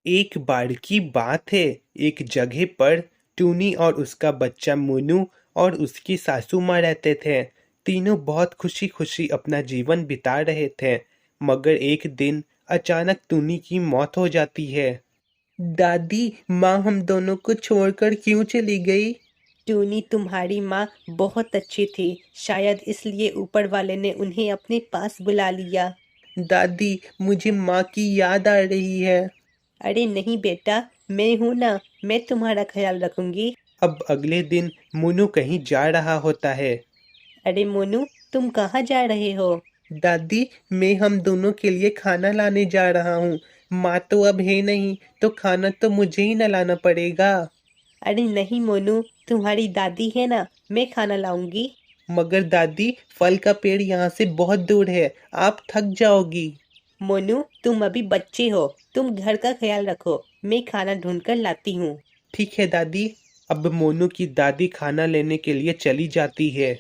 एक बार की बात है, एक जगह पर टूनी और उसका बच्चा मोनू और उसकी सासू माँ रहते थे। तीनों बहुत खुशी खुशी अपना जीवन बिता रहे थे, मगर एक दिन अचानक टूनी की मौत हो जाती है। दादी, माँ हम दोनों को छोड़कर क्यों चली गई? टूनी, तुम्हारी माँ बहुत अच्छी थी, शायद इसलिए ऊपर वाले ने उन्हें अपने पास बुला लिया। दादी, मुझे माँ की याद आ रही है। अरे नहीं बेटा, मैं हूं ना, मैं तुम्हारा ख्याल रखूंगी। अब अगले दिन मोनू कहीं जा रहा होता है। अरे मोनू, तुम कहाँ जा रहे हो? दादी, मैं हम दोनों के लिए खाना लाने जा रहा हूँ। माँ तो अब है नहीं, तो खाना तो मुझे ही न लाना पड़ेगा। अरे नहीं मोनू, तुम्हारी दादी है ना, मैं खाना लाऊंगी। मगर दादी, फल का पेड़ यहाँ से बहुत दूर है, आप थक जाओगी। मोनू, तुम अभी बच्चे हो, तुम घर का ख्याल रखो, मैं खाना ढूंढ कर लाती हूँ। ठीक है दादी। अब मोनू की दादी खाना लेने के लिए चली जाती है।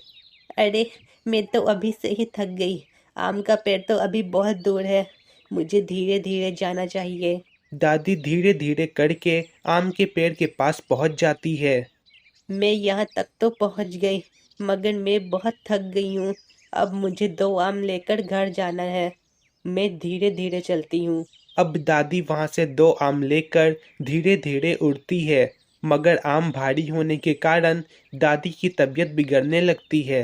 अरे, मैं तो अभी से ही थक गई। आम का पेड़ तो अभी बहुत दूर है, मुझे धीरे धीरे जाना चाहिए। दादी धीरे धीरे करके आम के पेड़ के पास पहुंच जाती है। मैं यहाँ तक तो पहुँच गई, मगर मैं बहुत थक गई हूँ। अब मुझे 2 आम लेकर घर जाना है। मैं धीरे धीरे चलती हूँ। अब दादी वहां से 2 आम लेकर धीरे धीरे उड़ती है, मगर आम भारी होने के कारण दादी की तबीयत बिगड़ने लगती है।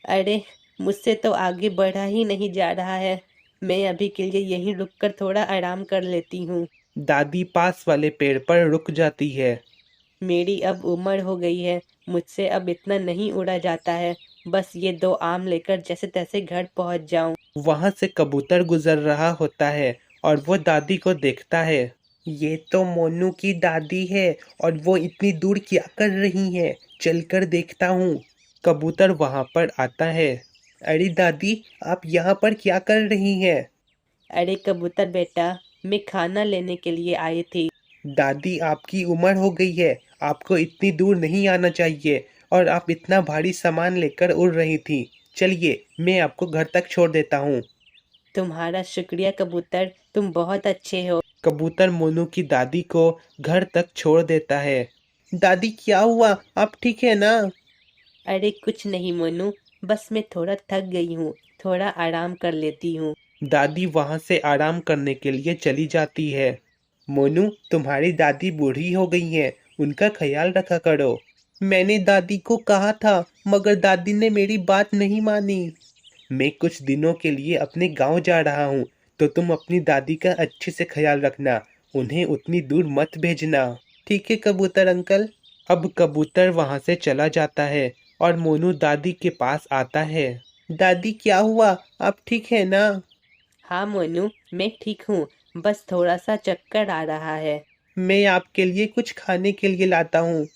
अरे, मुझसे तो आगे बढ़ा ही नहीं जा रहा है। मैं अभी के लिए यहीं रुककर थोड़ा आराम कर लेती हूँ। दादी पास वाले पेड़ पर रुक जाती है। मेरी अब उम्र हो गई है, मुझसे अब इतना नहीं उड़ा जाता है। बस ये 2 आम लेकर जैसे तैसे घर पहुँच जाऊं। वहां से कबूतर गुजर रहा होता है और वो दादी को देखता है। ये तो मोनू की दादी है, और वो इतनी दूर क्या कर रही है, चलकर देखता हूँ। कबूतर वहां पर आता है। अरे दादी, आप यहाँ पर क्या कर रही हैं? अरे कबूतर बेटा, मैं खाना लेने के लिए आई थी। दादी, आपकी उम्र हो गई है, आपको इतनी दूर नहीं आना चाहिए, और आप इतना भारी सामान लेकर उड़ रही थी। चलिए, मैं आपको घर तक छोड़ देता हूँ। तुम्हारा शुक्रिया कबूतर, तुम बहुत अच्छे हो। कबूतर मोनू की दादी को घर तक छोड़ देता है। दादी, क्या हुआ, आप ठीक है ना? अरे कुछ नहीं मोनू, बस मैं थोड़ा थक गई हूँ, थोड़ा आराम कर लेती हूँ। दादी वहां से आराम करने के लिए चली जाती है। मोनू, तुम्हारी दादी बूढ़ी हो गई हैं, उनका ख्याल रखा करो। मैंने दादी को कहा था, मगर दादी ने मेरी बात नहीं मानी। मैं कुछ दिनों के लिए अपने गांव जा रहा हूँ, तो तुम अपनी दादी का अच्छे से ख्याल रखना, उन्हें उतनी दूर मत भेजना। ठीक है कबूतर अंकल। अब कबूतर वहां से चला जाता है और मोनू दादी के पास आता है। दादी, क्या हुआ, आप ठीक है ना? हाँ मोनू, मैं ठीक हूँ, बस थोड़ा सा चक्कर आ रहा है। मैं आपके लिए कुछ खाने के लिए लाता हूँ।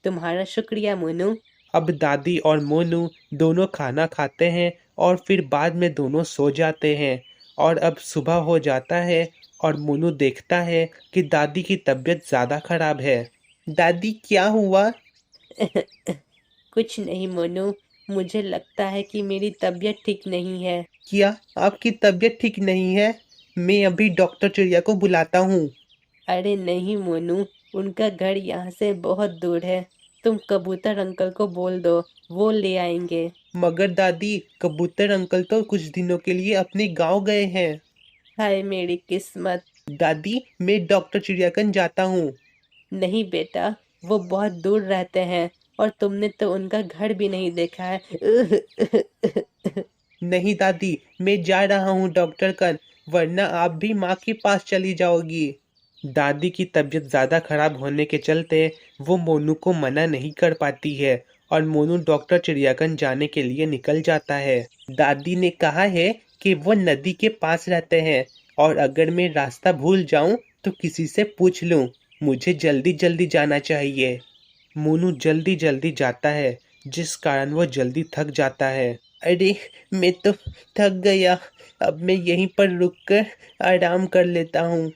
तुम्हारा शुक्रिया मोनू। अब दादी और मोनू दोनों खाना खाते हैं, और फिर बाद में दोनों सो जाते हैं। और अब सुबह हो जाता है, और मोनू देखता है कि दादी की तबीयत ज़्यादा खराब है। दादी, क्या हुआ? कुछ नहीं मोनू, मुझे लगता है कि मेरी तबीयत ठीक नहीं है। क्या आपकी तबीयत ठीक नहीं है? मैं अभी डॉक्टर चिड़िया को बुलाता हूँ। अरे नहीं मोनू, उनका घर यहाँ से बहुत दूर है। तुम कबूतर अंकल को बोल दो, वो ले आएंगे। मगर दादी, कबूतर अंकल तो कुछ दिनों के लिए अपने गांव गए हैं। हाय मेरी किस्मत। दादी, मैं डॉक्टर चिड़ियाकंज जाता हूँ। नहीं बेटा, वो बहुत दूर रहते हैं, और तुमने तो उनका घर भी नहीं देखा है। नहीं दादी, मैं जा रहा हूँ डॉक्टर कन, वरना आप भी माँ के पास चली जाओगी। दादी की तबीयत ज़्यादा खराब होने के चलते वो मोनू को मना नहीं कर पाती है, और मोनू डॉक्टर चिड़ियागंज जाने के लिए निकल जाता है। दादी ने कहा है कि वो नदी के पास रहते हैं, और अगर मैं रास्ता भूल जाऊं तो किसी से पूछ लूं। मुझे जल्दी जल्दी जाना चाहिए। मोनू जल्दी जल्दी जाता है, जिस कारण वो जल्दी थक जाता है। अरे, मैं तो थक गया, अब मैं यहीं पर रुककर आराम कर लेता हूँ।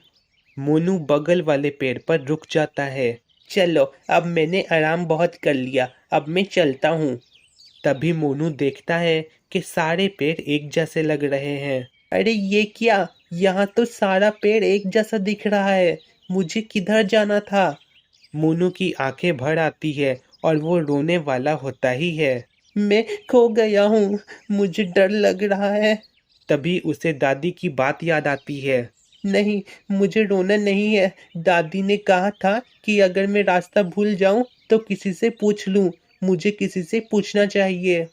मोनू बगल वाले पेड़ पर रुक जाता है। चलो, अब मैंने आराम बहुत कर लिया, अब मैं चलता हूँ। तभी मोनू देखता है कि सारे पेड़ एक जैसे लग रहे हैं। अरे ये क्या, यहाँ तो सारा पेड़ एक जैसा दिख रहा है। मुझे किधर जाना था? मोनू की आंखें भर आती है और वो रोने वाला होता ही है। मैं खो गया हूँ, मुझे डर लग रहा है। तभी उसे दादी की बात याद आती है। नहीं, मुझे रोना नहीं है। दादी ने कहा था कि अगर मैं रास्ता भूल जाऊं तो किसी से पूछ लूं। मुझे किसी से पूछना चाहिए।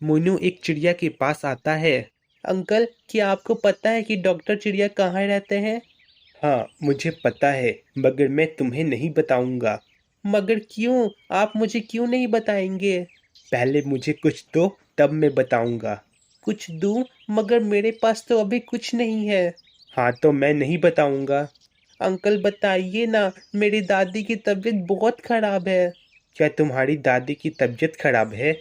मोनू एक चिड़िया के पास आता है। अंकल, क्या आपको पता है कि डॉक्टर चिड़िया कहाँ रहते हैं? हाँ, मुझे पता है, मगर मैं तुम्हें नहीं बताऊंगा। मगर क्यों? आप मुझे क्यों नहीं बताएंगे? पहले मुझे कुछ दो, तब मैं बताऊंगा। कुछ दूं? मगर मेरे पास तो अभी कुछ नहीं है। हाँ, तो मैं नहीं बताऊंगा। अंकल बताइए ना, मेरी दादी की तबीयत बहुत खराब है। क्या तुम्हारी दादी की तबीयत खराब है?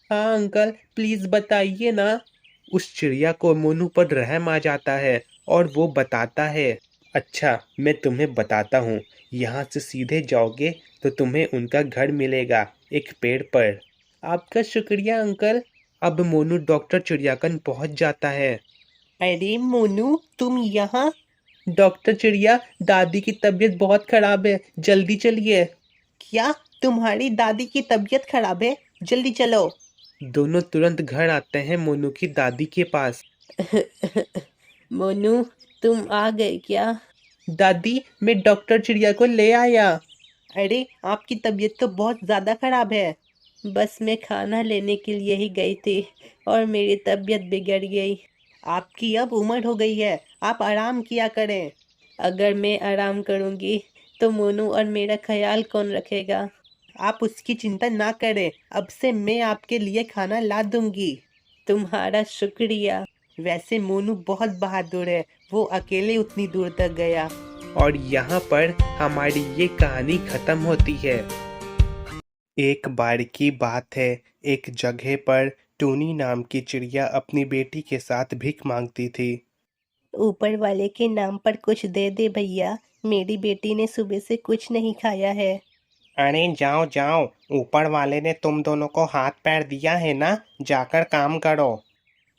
हाँ अंकल, प्लीज बताइए ना। उस चिड़िया को मोनू पर रहम आ जाता है और वो बताता है। अच्छा, मैं तुम्हें बताता हूँ। यहाँ से सीधे जाओगे तो तुम्हें उनका घर मिलेगा, एक पेड़ पर। आपका शुक्रिया अंकल। अब मोनू डॉक्टर चिड़ियाकन पहुँच जाता है। अरे मोनू, तुम यहाँ? डॉक्टर चिड़िया, दादी की तबीयत बहुत खराब है, जल्दी चलिए। क्या? तुम्हारी दादी की तबीयत खराब है? जल्दी चलो। दोनों तुरंत घर आते हैं मोनू की दादी के पास। मोनू, तुम आ गए क्या? दादी, मैं डॉक्टर चिड़िया को ले आया। अरे, आपकी तबीयत तो बहुत ज़्यादा खराब है। बस मैं खाना लेने के लिए ही गई थी और मेरी तबीयत बिगड़ गई। आपकी अब उम्र हो गई है, आप आराम किया करें। अगर मैं आराम करूंगी तो मोनू और मेरा ख्याल कौन रखेगा? आप उसकी चिंता ना करें, अब से मैं आपके लिए खाना ला दूंगी। तुम्हारा शुक्रिया। वैसे मोनू बहुत बहादुर है, वो अकेले उतनी दूर तक गया। और यहाँ पर हमारी ये कहानी खत्म होती है। एक बार की बात है, एक जगह पर टूनी नाम की चिड़िया अपनी बेटी के साथ भीख मांगती थी। ऊपर वाले के नाम पर कुछ दे दे भैया, मेरी बेटी ने सुबह से कुछ नहीं खाया है। अरे जाओ जाओ, ऊपर वाले ने तुम दोनों को हाथ पैर दिया है ना, जाकर काम करो।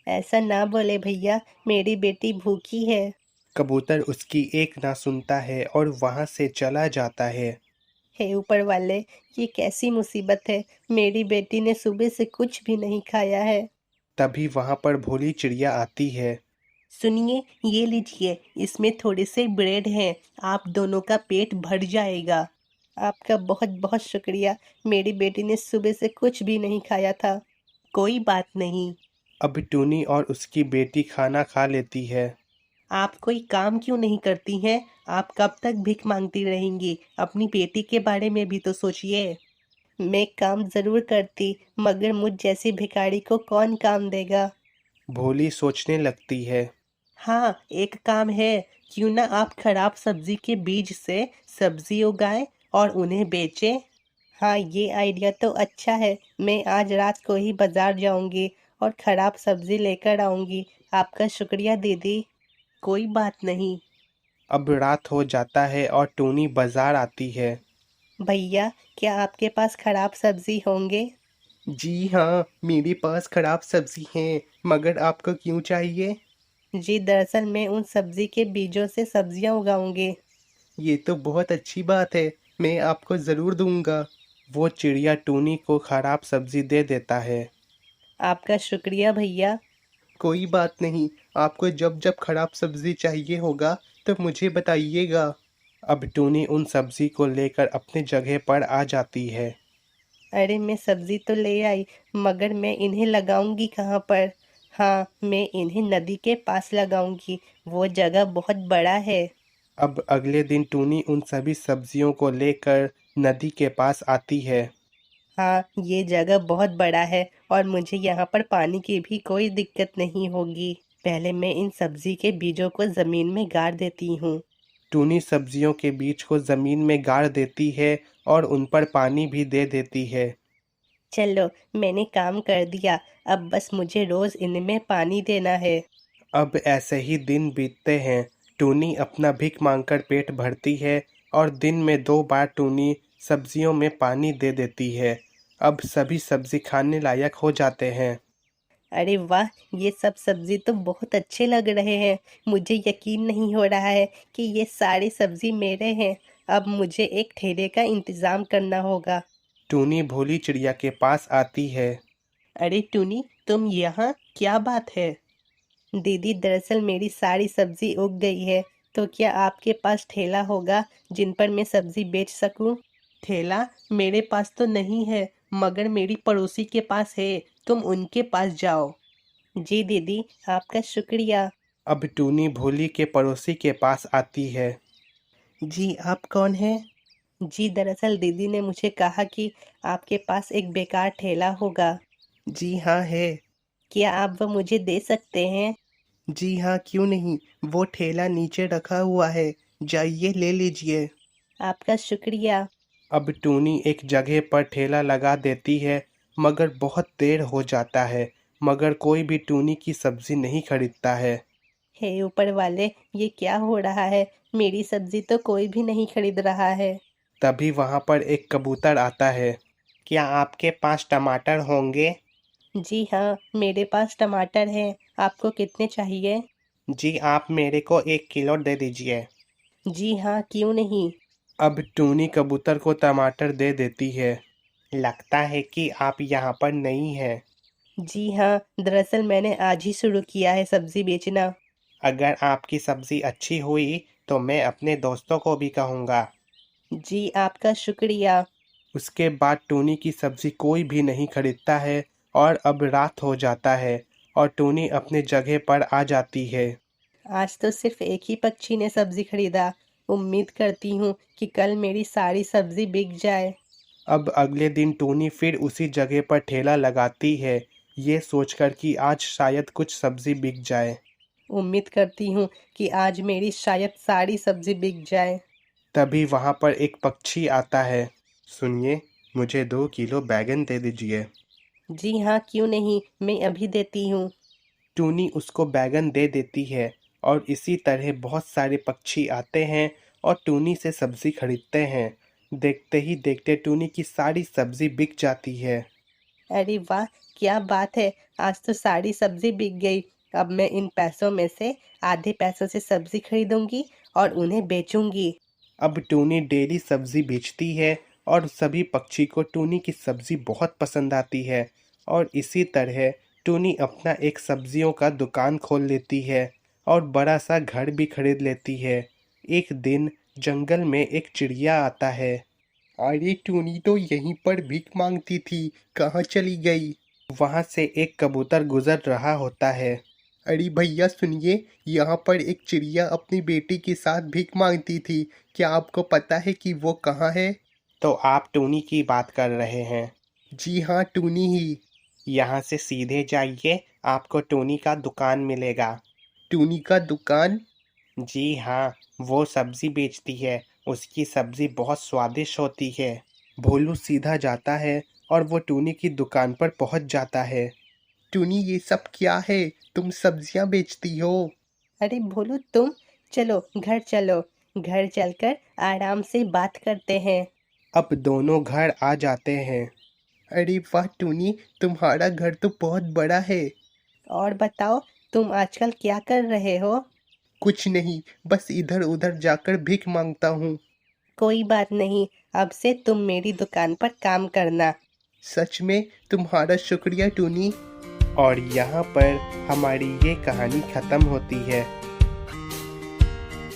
ऐसा ना बोले भैया, मेरी बेटी भूखी है। कबूतर उसकी एक ना सुनता है और वहां से चला जाता है। हे ऊपर वाले, ये कैसी मुसीबत है, मेरी बेटी ने सुबह से कुछ भी नहीं खाया है। तभी वहां पर भोली चिड़िया आती है। सुनिए, ये लीजिए, इसमें थोड़े से ब्रेड हैं, आप दोनों का पेट भर जाएगा। आपका बहुत बहुत शुक्रिया, मेरी बेटी ने सुबह से कुछ भी नहीं खाया था। कोई बात नहीं। अब टूनी और उसकी बेटी खाना खा लेती है। आप कोई काम क्यों नहीं करती हैं? आप कब तक भीख मांगती रहेंगी? अपनी बेटी के बारे में भी तो सोचिए। मैं काम जरूर करती, मगर मुझ जैसी भिखारी को कौन काम देगा? भोली सोचने लगती है। हाँ, एक काम है। क्यों ना आप खराब सब्जी के बीज से सब्जी उगाएं और उन्हें बेचें? हाँ, ये आइडिया तो अच्छा है। मैं आज रात को ही बाजार जाऊंगी और खराब सब्जी लेकर आऊंगी। आपका शुक्रिया दीदी। कोई बात नहीं। अब रात हो जाता है और टूनी बाजार आती है। भैया, क्या आपके पास खराब सब्जी होंगे? जी हाँ, मेरे पास खराब सब्जी है, मगर आपको क्यों चाहिए? जी, दरअसल मैं उन सब्जी के बीजों से सब्जियां उगाऊंगी। ये तो बहुत अच्छी बात है, मैं आपको ज़रूर दूंगा। वो चिड़िया टूनी को खराब सब्जी दे देता है। आपका शुक्रिया भैया। कोई बात नहीं, आपको जब जब खराब सब्जी चाहिए होगा तो मुझे बताइएगा। अब टूनी उन सब्जी को लेकर अपने जगह पर आ जाती है। अरे, मैं सब्जी तो ले आई, मगर मैं इन्हें लगाऊंगी कहाँ पर? हाँ, मैं इन्हें नदी के पास लगाऊंगी, वो जगह बहुत बड़ा है। अब अगले दिन टूनी उन सभी सब्जियों को लेकर नदी के पास आती है। हाँ, ये जगह बहुत बड़ा है और मुझे यहाँ पर पानी की भी कोई दिक्कत नहीं होगी। पहले मैं इन सब्जी के बीजों को जमीन में गाड़ देती हूँ। टूनी सब्जियों के बीज को जमीन में गाड़ देती है और उन पर पानी भी दे देती है। चलो, मैंने काम कर दिया, अब बस मुझे रोज इनमें पानी देना है। अब ऐसे ही दिन बीतते हैं। टूनी अपना भीख मांगकर पेट भरती है और दिन में 2 बार टूनी सब्जियों में पानी दे देती है। अब सभी सब्जी खाने लायक हो जाते हैं। अरे वाह, ये सब सब्जी तो बहुत अच्छे लग रहे हैं। मुझे यकीन नहीं हो रहा है कि ये सारी सब्जी मेरे हैं। अब मुझे एक ठेले का इंतजाम करना होगा। टूनी भोली चिड़िया के पास आती है। अरे टूनी, तुम यहाँ, क्या बात है? दीदी, दरअसल मेरी सारी सब्जी उग गई है, तो क्या आपके पास ठेला होगा जिन पर मैं सब्जी बेच सकूं? ठेला मेरे पास तो नहीं है, मगर मेरी पड़ोसी के पास है। तुम उनके पास जाओ। जी दीदी, आपका शुक्रिया। अब टूनी भोली के पड़ोसी के पास आती है। जी, आप कौन हैं? जी, दरअसल दीदी ने मुझे कहा कि आपके पास एक बेकार ठेला होगा। जी हाँ है। क्या आप वो मुझे दे सकते हैं? जी हाँ, क्यों नहीं। वो ठेला नीचे रखा हुआ है, जाइए ले लीजिए। आपका शुक्रिया। अब टूनी एक जगह पर ठेला लगा देती है, मगर बहुत देर हो जाता है, मगर कोई भी टूनी की सब्जी नहीं खरीदता है। हे ऊपर वाले, ये क्या हो रहा है? मेरी सब्जी तो कोई भी नहीं खरीद रहा है। तभी वहाँ पर एक कबूतर आता है। क्या आपके पास टमाटर होंगे? जी हाँ, मेरे पास टमाटर हैं। आपको कितने चाहिए? जी, आप मेरे को 1 किलो दे दीजिए। जी हाँ, क्यों नहीं। अब टूनी कबूतर को टमाटर दे देती है। लगता है कि आप यहाँ पर नई हैं। जी हाँ, दरअसल मैंने आज ही शुरू किया है सब्जी बेचना। अगर आपकी सब्जी अच्छी हुई तो मैं अपने दोस्तों को भी कहूँगा। जी, आपका शुक्रिया। उसके बाद टूनी की सब्जी कोई भी नहीं खरीदता है और अब रात हो जाता है और टूनी अपने जगह पर आ जाती है। आज तो सिर्फ एक ही पक्षी ने सब्जी खरीदा। उम्मीद करती हूँ कि कल मेरी सारी सब्जी बिक जाए। अब अगले दिन टूनी फिर उसी जगह पर ठेला लगाती है, ये सोचकर कि आज शायद कुछ सब्जी बिक जाए। उम्मीद करती हूँ कि आज मेरी शायद सारी सब्जी बिक जाए। तभी वहाँ पर एक पक्षी आता है। सुनिए, मुझे 2 किलो बैगन दे दीजिए। जी हाँ, क्यों नहीं, मैं अभी देती हूँ। टूनी उसको बैगन दे देती है और इसी तरह बहुत सारे पक्षी आते हैं और टूनी से सब्जी खरीदते हैं। देखते ही देखते टूनी की सारी सब्जी बिक जाती है। अरे वाह, क्या बात है! आज तो सारी सब्जी बिक गई। अब मैं इन पैसों में से आधे पैसों से सब्जी खरीदूंगी और उन्हें बेचूंगी। अब टूनी डेली सब्जी बेचती है और सभी पक्षी को टूनी की सब्जी बहुत पसंद आती है और इसी तरह टूनी अपना एक सब्जियों का दुकान खोल लेती है और बड़ा सा घर भी खरीद लेती है। एक दिन जंगल में एक चिड़िया आता है। अरे टूनी तो यहीं पर भीख मांगती थी, कहाँ चली गई? वहाँ से एक कबूतर गुजर रहा होता है। अरे भैया सुनिए, यहाँ पर एक चिड़िया अपनी बेटी के साथ भीख मांगती थी, क्या आपको पता है कि वो कहाँ है? तो आप टूनी की बात कर रहे हैं? जी हाँ, टूनी ही। यहाँ से सीधे जाइए, आपको टूनी का दुकान मिलेगा। टूनी का दुकान? जी हाँ, वो सब्जी बेचती है, उसकी सब्जी बहुत स्वादिष्ट होती है। भोलू सीधा जाता है और वो टूनी की दुकान पर पहुंच जाता है। टूनी, ये सब क्या है? तुम सब्जियां बेचती हो? अरे भोलू, तुम चलो घर चलो। घर चलकर आराम से बात करते हैं। अब दोनों घर आ जाते हैं। अरे वाह टूनी, तुम्हारा घर तो बहुत बड़ा है। और बताओ, तुम आजकल क्या कर रहे हो? कुछ नहीं, बस इधर उधर जाकर भीख मांगता हूँ। कोई बात नहीं, अब से तुम मेरी दुकान पर काम करना। सच में? तुम्हारा शुक्रिया टूनी। और यहाँ पर हमारी ये कहानी ख़त्म होती है।